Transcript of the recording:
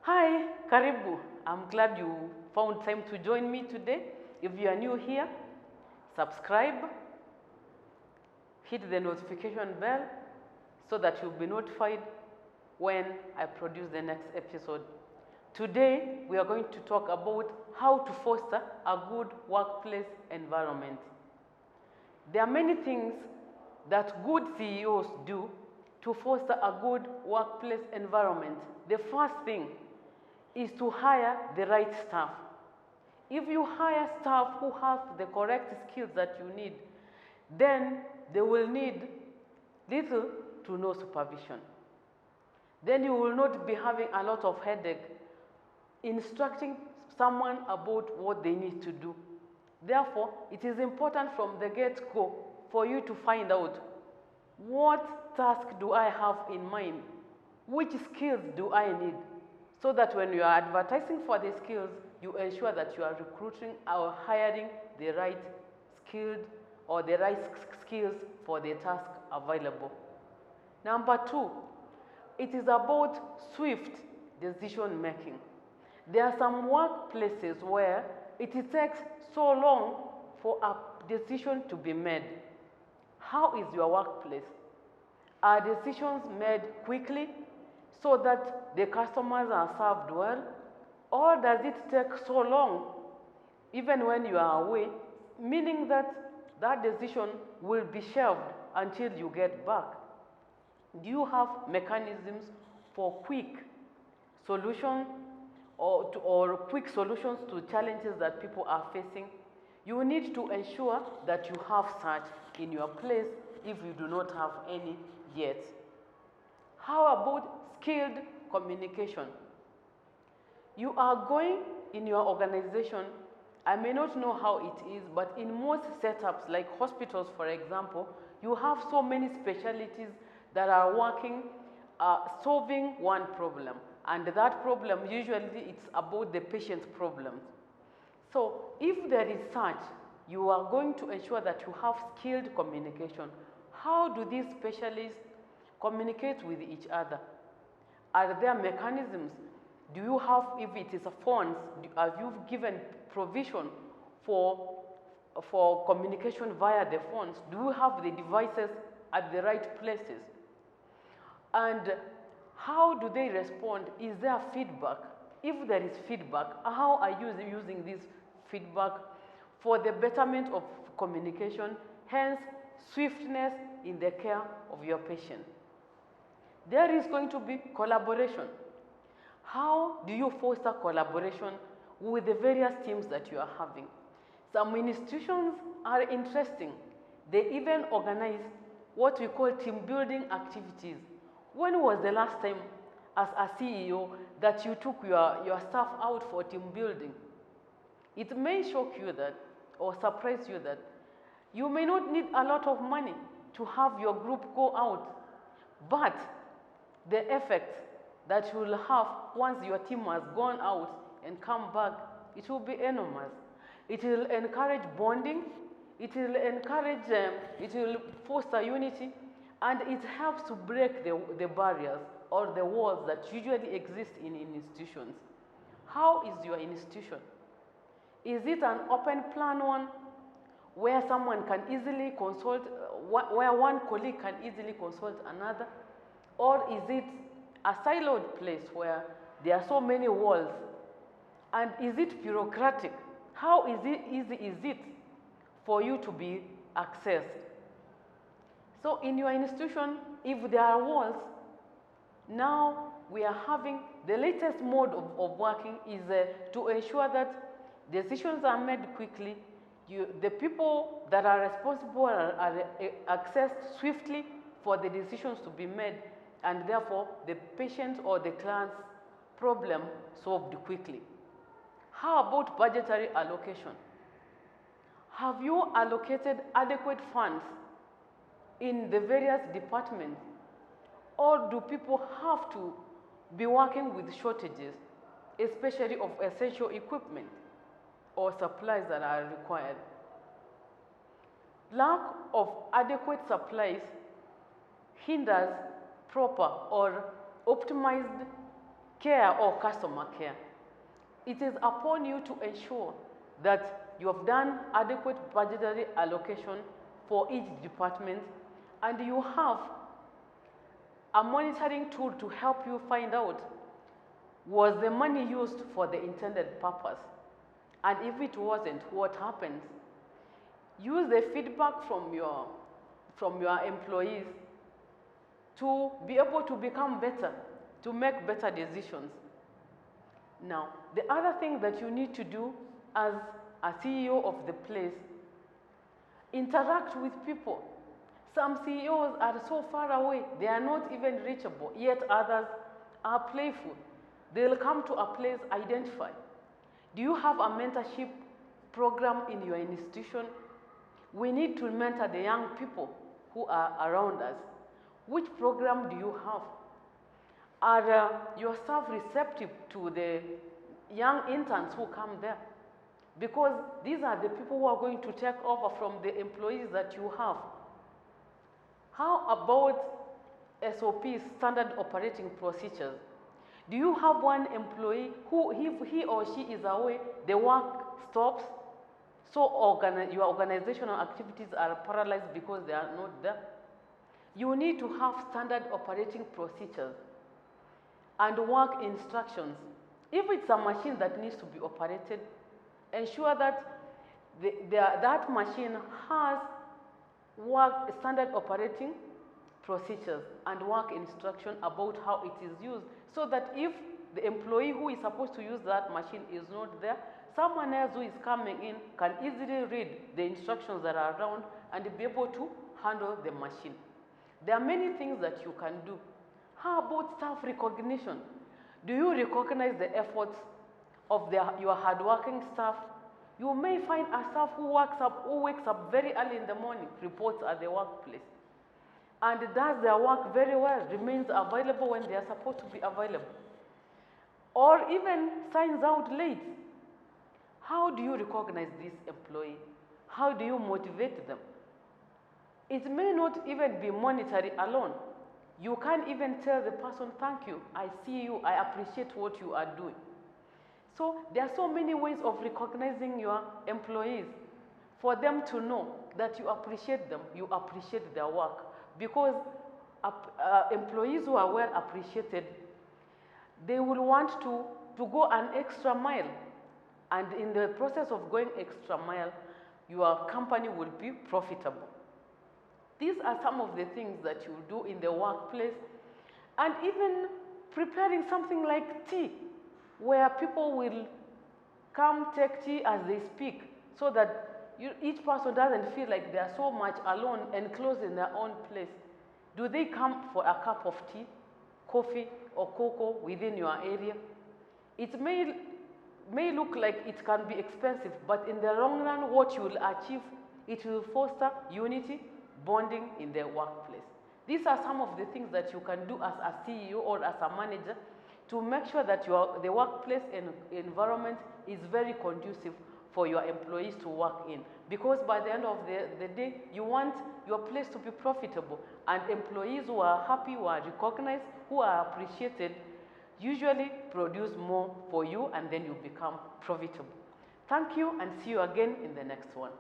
Hi, karibu. I'm glad you found time to join me today. If you are new here, subscribe, hit the notification bell so that you'll be notified when I produce the next episode. Today, we are going to talk about how to foster a good workplace environment. There are many things that good CEOs do to foster a good workplace environment. The first thing is to hire the right staff. If you hire staff who have the correct skills that you need, then they will need little to no supervision. Then you will not be having a lot of headache instructing someone about what they need to do. Therefore, it is important from the get-go for you to find out what task do I have in mind, which skills do I need, so that when you are advertising for the skills, you ensure that you are recruiting or hiring the right skilled or the right skills for the task available. Number two, it is about swift decision making. There are some workplaces where it takes so long for a decision to be made. How is your workplace? Are decisions made quickly so that the customers are served well? Or does it take so long even when you are away, meaning that that decision will be shelved until you get back? Do you have mechanisms for quick solutions or quick solutions to challenges that people are facing? You need to ensure that you have such in your place if you do not have any yet. How about skilled communication? You are going in your organization, I may not know how it is, but in most setups like hospitals, for example, you have so many specialties that are working, solving one problem. And that problem, usually it's about the patient's problems. So if there is such, you are going to ensure that you have skilled communication. How do these specialists communicate with each other? Are there mechanisms? Do you have, if it is a funds, have you given provision for communication via the phones? Do you have the devices at the right places? And how do they respond? Is there feedback? If there is feedback, how are you using this feedback for the betterment of communication, hence swiftness in the care of your patient? There is going to be collaboration. How do you foster collaboration with the various teams that you are having? Some institutions are interesting. They even organize what we call team building activities. When was the last time as a CEO that you took your staff out for team building? It may shock you that or surprise you that you may not need a lot of money to have your group go out, but the effect that you will have once your team has gone out and come back, it will be enormous. It will encourage bonding, it will encourage, it will foster unity, and it helps to break the barriers or the walls that usually exist in institutions. How is your institution? Is it an open plan one where someone can easily consult, where one colleague can easily consult another? Or is it a siloed place where there are so many walls? And is it bureaucratic? How easy is it for you to be accessed? So in your institution, if there are walls, now we are having the latest mode of working is to ensure that decisions are made quickly. The people that are responsible are accessed swiftly for the decisions to be made, and therefore the patient or the client's problem solved quickly. How about budgetary allocation? Have you allocated adequate funds in the various departments, or do people have to be working with shortages, especially of essential equipment or supplies that are required? Lack of adequate supplies hinders proper or optimized care or customer care. It is upon you to ensure that you have done adequate budgetary allocation for each department, and you have a monitoring tool to help you find out, was the money used for the intended purpose? And if it wasn't, what happens? Use the feedback from your employees to be able to become better, to make better decisions. Now, the other thing that you need to do as a CEO of the place, interact with people. Some CEOs are so far away, they are not even reachable, yet others are playful. They'll come to a place, identify. Do you have a mentorship program in your institution? We need to mentor the young people who are around us. Which program do you have? Are your staff receptive to the young interns who come there? Because these are the people who are going to take over from the employees that you have. How about SOPs, standard operating procedures? Do you have one employee who, if he or she is away, the work stops? So your organizational activities are paralyzed because they are not there. You need to have standard operating procedures and work instructions. If it's a machine that needs to be operated, ensure that that machine has standard operating procedures and work instruction about how it is used, so that if the employee who is supposed to use that machine is not there, someone else who is coming in can easily read the instructions that are around and be able to handle the machine. There are many things that you can do. How about staff recognition? Do you recognize the efforts of your hardworking staff? You may find a staff who wakes up very early in the morning, reports at the workplace, and does their work very well, remains available when they are supposed to be available, or even signs out late. How do you recognize this employee? How do you motivate them? It may not even be monetary alone. You can't even tell the person, thank you, I see you, I appreciate what you are doing. So there are so many ways of recognizing your employees for them to know that you appreciate them, you appreciate their work. Because employees who are well appreciated, they will want to go an extra mile. And in the process of going extra mile, your company will be profitable. These are some of the things that you do in the workplace, and even preparing something like tea, where people will come take tea as they speak, so that each person doesn't feel like they are so much alone and closed in their own place. Do they come for a cup of tea, coffee, or cocoa within your area? It may look like it can be expensive, but in the long run, what you will achieve, it will foster unity, bonding in the workplace. These are some of the things that you can do as a CEO or as a manager to make sure that the workplace environment is very conducive for your employees to work in. Because by the end of the day, you want your place to be profitable, and employees who are happy, who are recognized, who are appreciated, usually produce more for you, and then you become profitable. Thank you, and see you again in the next one.